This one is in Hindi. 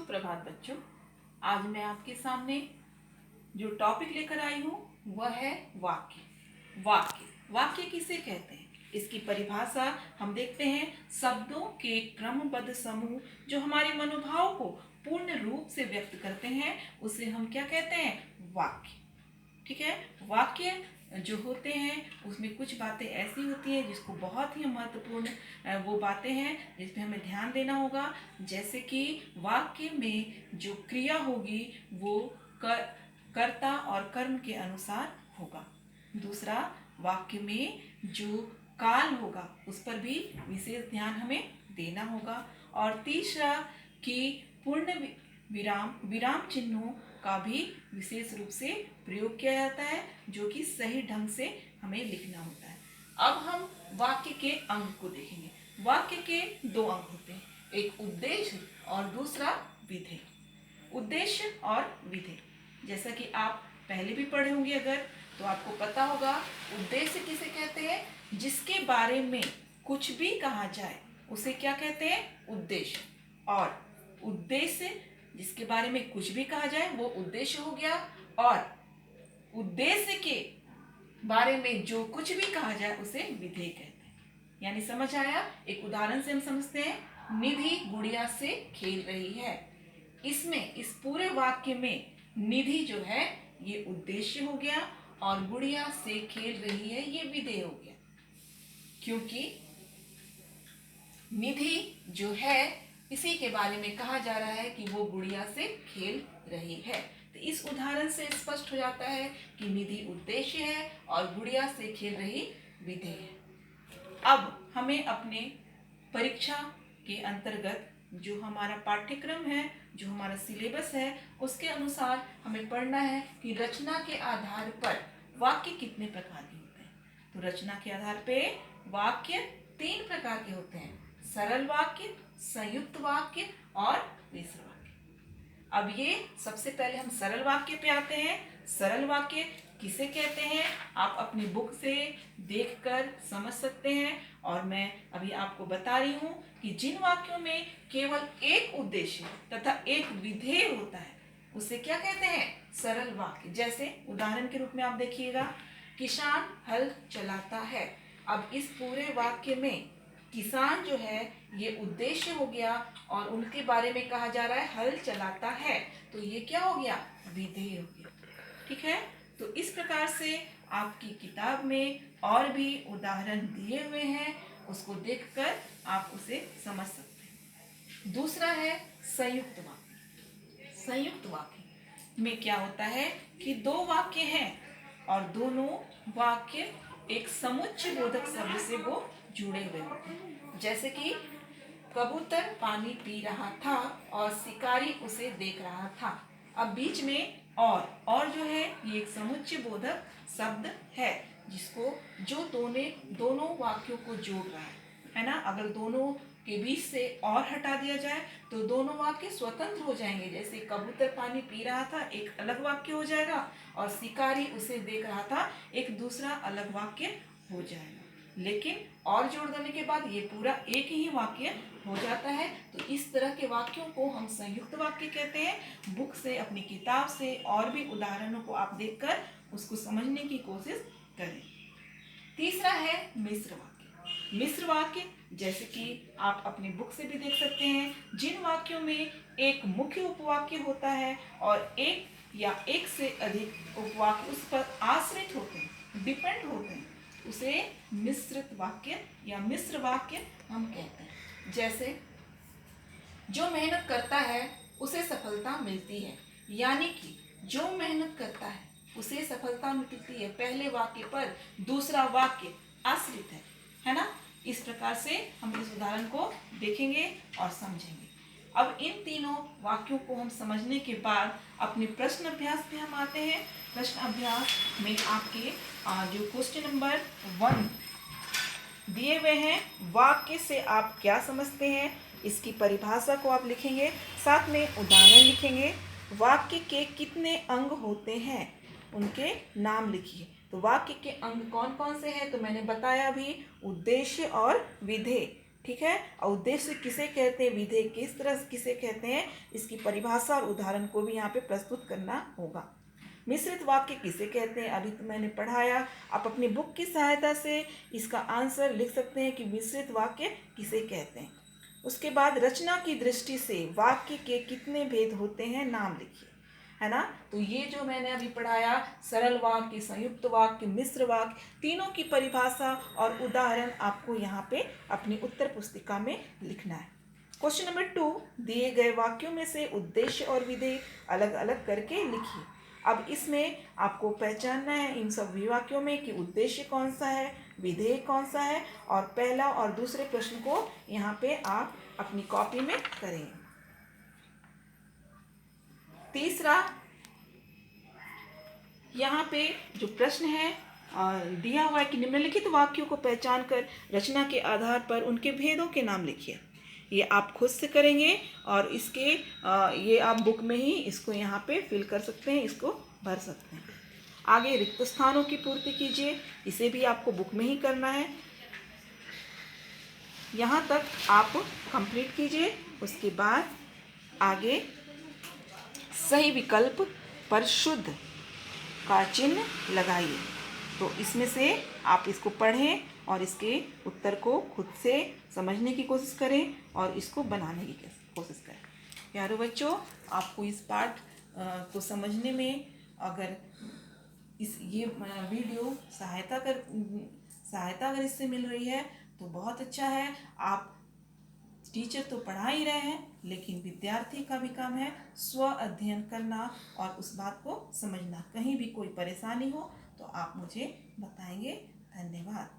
सुप्रभात बच्चों। आज मैं आपके सामने जो टॉपिक लेकर आई हूँ वह है वाक्य। वाक्य किसे कहते हैं, इसकी परिभाषा हम देखते हैं। शब्दों के क्रमबद्ध समूह जो हमारे मनोभाव को पूर्ण रूप से व्यक्त करते हैं उसे हम क्या कहते हैं, वाक्य। ठीक है। वाक्य जो होते हैं उसमें कुछ बातें ऐसी होती हैं जिसको बहुत ही महत्वपूर्ण वो बातें हैं जिस पे हमें ध्यान देना होगा। जैसे कि वाक्य में जो क्रिया होगी वो कर्ता और कर्म के अनुसार होगा। दूसरा, वाक्य में जो काल होगा उस पर भी विशेष ध्यान हमें देना होगा। और तीसरा कि पूर्ण विराम चिन्हों का भी विशेष रूप से प्रयोग किया जाता है जो कि सही ढंग से हमें लिखना होता है। अब हम वाक्य के अंग को देखेंगे। वाक्य के दो अंग होते हैं, एक उद्देश्य और दूसरा विधेय। उद्देश्य और विधेय, जैसा कि आप पहले भी पढ़े होंगे अगर, तो आपको पता होगा उद्देश्य किसे कहते हैं, जिसके बारे में कुछ भी कहा जाए उसे क्या कहते हैं, उद्देश्य। और उद्देश्य जिसके बारे में कुछ भी कहा जाए वो उद्देश्य हो गया। और उद्देश्य के बारे में जो कुछ भी कहा जाए उसे विधेय कहते हैं। यानी समझ आया। एक उदाहरण से हम समझते हैं। निधि गुड़िया से खेल रही है। इसमें इस पूरे वाक्य में निधि जो है ये उद्देश्य हो गया और गुड़िया से खेल रही है ये विधेय हो गया, क्योंकि निधि जो है इसी के बारे में कहा जा रहा है कि वो गुड़िया से खेल रही है। तो इस उदाहरण से स्पष्ट हो जाता है कि निधि उद्देश्य है और गुड़िया से खेल रही विधेय है। अब हमें अपने परीक्षा के अंतर्गत जो हमारा पाठ्यक्रम है, जो हमारा सिलेबस है, उसके अनुसार हमें पढ़ना है कि रचना के आधार पर वाक्य कितने प्रकार के होते हैं। तो रचना के आधार पे वाक्य 3 प्रकार के होते हैं, सरल वाक्य, संयुक्त वाक्य और मिश्र वाक्य। अब ये सबसे पहले हम सरल वाक्य पे आते हैं। सरल वाक्य किसे कहते हैं आप अपनी बुक से देखकर समझ सकते हैं। और मैं अभी आपको बता रही हूँ कि जिन वाक्यों में केवल एक उद्देश्य तथा एक विधेय होता है उसे क्या कहते हैं, सरल वाक्य। जैसे उदाहरण के रूप में आप देखिएगा, किसान हल चलाता है। अब इस पूरे वाक्य में किसान जो है ये उद्देश्य हो गया और उनके बारे में कहा जा रहा है हल चलाता है, तो ये क्या हो गया, विधेय हो गया। ठीक है। तो इस प्रकार से आपकी किताब में और भी उदाहरण दिए हुए हैं, उसको देखकर आप उसे समझ सकते हैं। दूसरा है संयुक्त वाक्य। संयुक्त वाक्य में क्या होता है कि 2 वाक्य हैं और दोनों वाक्य एक समुच्चय बोधक शब्द से वो जुड़े हुए होते हैं। जैसे कि कबूतर पानी पी रहा था और शिकारी उसे देख रहा था। अब बीच में और जो है ये एक समुच्चय बोधक शब्द है जिसको जो दोनों वाक्यों को जोड़ रहा है ना। अगर दोनों के बीच से और हटा दिया जाए तो दोनों वाक्य स्वतंत्र हो जाएंगे। जैसे कबूतर पानी पी रहा था एक अलग वाक्य हो जाएगा और शिकारी उसे देख रहा था एक दूसरा अलग वाक्य हो जाएगा। लेकिन और जोड़ देने के बाद ये पूरा एक ही वाक्य हो जाता है। तो इस तरह के वाक्यों को हम संयुक्त वाक्य कहते हैं। बुक से, अपनी किताब से और भी उदाहरणों को आप देखकर उसको समझने की कोशिश करें। तीसरा है मिश्र वाक्य। मिश्र वाक्य जैसे कि आप अपनी बुक से भी देख सकते हैं, जिन वाक्यों में एक मुख्य उपवाक्य होता है और एक या एक से अधिक उपवाक्य उस पर आश्रित होते हैं, डिपेंड होते हैं, उसे मिश्रित वाक्य या मिश्र वाक्य हम कहते हैं। जैसे जो मेहनत करता है उसे सफलता मिलती है, यानी कि जो मेहनत करता है उसे सफलता मिलती है, पहले वाक्य पर दूसरा वाक्य आश्रित है ना। इस प्रकार से हम इस उदाहरण को देखेंगे और समझेंगे। अब इन तीनों वाक्यों को हम समझने के बाद अपने प्रश्न अभ्यास पे हम आते हैं। प्रश्न अभ्यास में आपके जो क्वेश्चन नंबर 1 दिए हुए हैं, वाक्य से आप क्या समझते हैं इसकी परिभाषा को आप लिखेंगे, साथ में उदाहरण लिखेंगे। वाक्य के कितने अंग होते हैं उनके नाम लिखिए। तो वाक्य के अंग कौन कौन से हैं, तो मैंने बताया अभी, उद्देश्य और विधेय। ठीक है। और उद्देश्य किसे कहते हैं, विधेय किस तरह से किसे कहते हैं, इसकी परिभाषा और उदाहरण को भी यहाँ पे प्रस्तुत करना होगा। मिश्रित वाक्य किसे कहते हैं, अभी तो मैंने पढ़ाया। आप अपनी बुक की सहायता से इसका आंसर लिख सकते हैं कि मिश्रित वाक्य किसे कहते हैं। उसके बाद रचना की दृष्टि से वाक्य के कितने भेद होते हैं, नाम लिखिए, है ना। तो ये जो मैंने अभी पढ़ाया, सरल वाक्य, संयुक्त वाक्य, मिश्र वाक्य, तीनों की परिभाषा और उदाहरण आपको यहाँ पे अपनी उत्तर पुस्तिका में लिखना है। क्वेश्चन नंबर 2, दिए गए वाक्यों में से उद्देश्य और विधेय अलग अलग करके लिखिए। अब इसमें आपको पहचानना है इन सब वाक्यों में कि उद्देश्य कौन सा है, विधेय कौन सा है, और पहला और दूसरे प्रश्न को यहाँ पे आप अपनी कॉपी में करेंगे। तीसरा, यहाँ पे जो प्रश्न है दिया हुआ है कि निम्नलिखित वाक्यों को पहचान कर रचना के आधार पर उनके भेदों के नाम लिखिए। ये आप खुद से करेंगे और इसके ये आप बुक में ही इसको यहाँ पे फिल कर सकते हैं, इसको भर सकते हैं। आगे रिक्त स्थानों की पूर्ति कीजिए, इसे भी आपको बुक में ही करना है। यहाँ तक आप कंप्लीट कीजिए। उसके बाद आगे सही विकल्प पर शुद्ध का चिन्ह लगाइए। तो इसमें से आप इसको पढ़ें और इसके उत्तर को खुद से समझने की कोशिश करें और इसको बनाने की कोशिश करें। प्यारे बच्चों, आपको इस पाठ को समझने में अगर ये वीडियो सहायता अगर इससे मिल रही है तो बहुत अच्छा है। आप टीचर तो पढ़ा ही रहे हैं, लेकिन विद्यार्थी का भी काम है स्व अध्ययन करना और उस बात को समझना। कहीं भी कोई परेशानी हो तो आप मुझे बताएंगे। धन्यवाद।